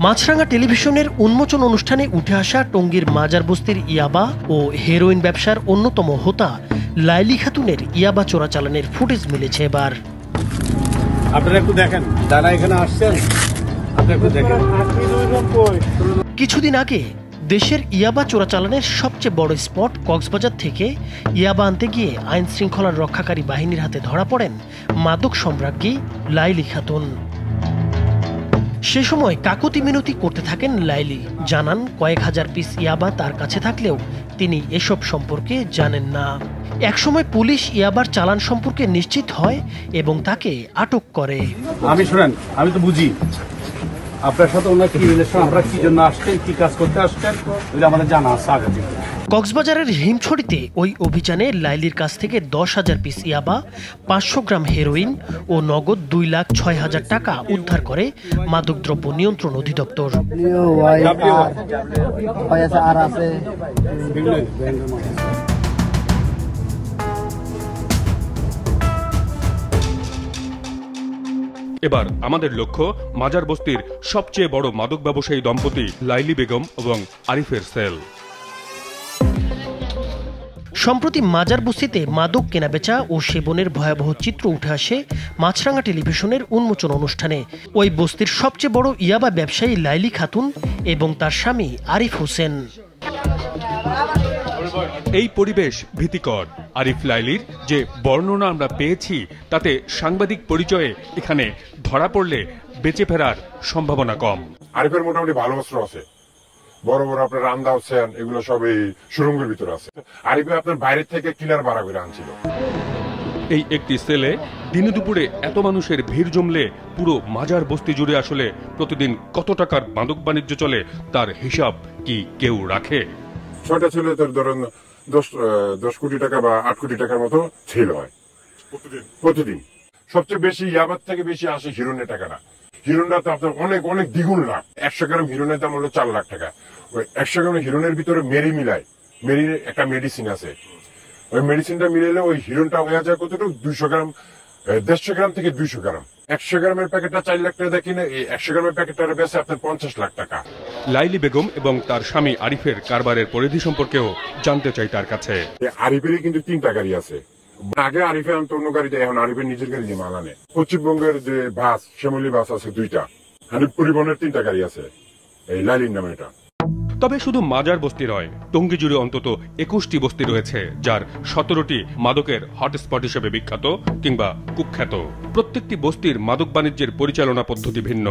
মাছরাঙা টেলিভিশনের উন্মোচন অনুষ্ঠানে উঠে আসা টঙ্গীর মাজার বস্তির ইয়াবা ও হেরোইন ব্যবসার অন্যতম হোতা লাইলি খাতুনের ইয়াবা চোরাচালানের ফুটেজ মিলেছে এবার। আপনারা একটু দেখেন, যারা এখানে আসছেন আপনারা একটু দেখেন। কিছুদিন আগে দেশের ইয়াবা চোরাচালানের সবচেয়ে বড় স্পট কক্সবাজার থেকে ইয়াবা আনতে গিয়ে আইন শৃঙ্খলার রক্ষাকারী বাহিনীর হাতে ধরা পড়েন মাদক সম্রাজ্ঞী লাইলি খাতুন। সে সময় কাকুতি মিনতি করতে থাকেন লাইলি, জানান কয়েক হাজার পিস ইয়াবা তার কাছে থাকলেও তিনি এসব সম্পর্কে জানেন না। একসময় পুলিশ ইয়াবার চালান সম্পর্কে নিশ্চিত হয় এবং তাকে আটক করে। আমি শুনেন, আমি তো বুঝি আপনার সাথে ওনার কি রিলেশন, আপনারা কি জন্য আসছেন, কি কাজ করতে আসছেন, ওইটা আমাদের জানা আছে আগে থেকে। কক্সবাজারের হিমছড়িতে ওই অভিযানে লাইলির কাছ থেকে 10,000 পিস ইয়াবা, 500 গ্রাম হেরোইন ও নগদ 2,06,000 টাকা উদ্ধার করে মাদকদ্রব্য নিয়ন্ত্রণ অধিদপ্তর। এবার আমাদের লক্ষ্য মাজার বস্তির সবচেয়ে বড় মাদক ব্যবসায়ী দম্পতি লাইলি বেগম এবং আরিফের সেল। সম্প্রতি মাজার বস্তিতে মাদক কেনাবেচা ও সেবনের ভয়াবহ চিত্র উঠে আসে মাছরাঙা টেলিভিশনের উন্মোচন অনুষ্ঠানে। ওই বস্তির সবচেয়ে বড় ইয়াবা ব্যবসায়ী লাইলি খাতুন এবং তার স্বামী আরিফ হোসেন। এই পরিবেশ ভীতিকর। আরিফ লাইলির যে বর্ণনা আমরা পেয়েছি তাতে সাংবাদিক পরিচয়ে এখানে ধরা পড়লে বেঁচে ফেরার সম্ভাবনা কম। আরিফের মোটামুটি ভালো অস্ত্র আছে, বড় বড় আপনার রামদা হোসেন, এগুলো সব এই সুরঙ্গের ভিতরে আছে। আরিফে আপনার বাইরে থেকে কিলার ভাড়া করে আনছিল। এই একটি সেলে দিনে দুপুরে এত মানুষের ভিড় জমলে পুরো মাজার বস্তি জুড়ে আসলে প্রতিদিন কত টাকার মাদক বাণিজ্য চলে তার হিসাব কি কেউ রাখে? 6টা ছেলে তোর ধরেন 10 কোটি টাকা বা 8 কোটি টাকার মতো ছেল হয় প্রতিদিন। সবচেয়ে বেশি ইয়াবার থেকে বেশি আসে হিরোনের টাকাটা। হিরোনটা তো আপনার অনেক অনেক দ্বিগুণ লাভ। 100 গ্রাম হিরোনের দাম হলো 4 লাখ টাকা। ওই 100 গ্রাম হিরোনের ভিতরে মেরি মিলায়, মেরির একটা মেডিসিন আছে, ওই মেডিসিনটা মিলাইলে ওই হিরোনটা হয়ে যায় কতটুকু 200 গ্রাম, 150 গ্রাম থেকে 200 গ্রাম। 100 গ্রামের প্যাকেটটা 4 লাখ টাকা দেখি না, এই 100 গ্রামের প্যাকেটটা বেচে আপনার 50 লাখ টাকা। লাইলি বেগম এবং তার স্বামী আরিফের কারবারের পরিধি সম্পর্কেও জানতে চাই তার কাছে। আরিফেরই কিন্তু 3টা গাড়ি আছে। আগে আরিফে আনতো অন্য গাড়িতে, এখন আরিফের নিজের গাড়ি দিয়ে মাল আনে। পশ্চিমবঙ্গের যে বাস, শ্যামলী বাস আছে 2টা, হানিফ পরিবহনের 3টা গাড়ি আছে এই লাইলির নামে। এটা তবে শুধু মাজার বস্তি নয়, টঙ্গী জুড়ে অন্তত 21টি বস্তি রয়েছে যার 17টি মাদকের হটস্পট হিসেবে বিখ্যাত কিংবা কুখ্যাত। প্রত্যেকটি বস্তির মাদক বাণিজ্যের পরিচালনা পদ্ধতি ভিন্ন।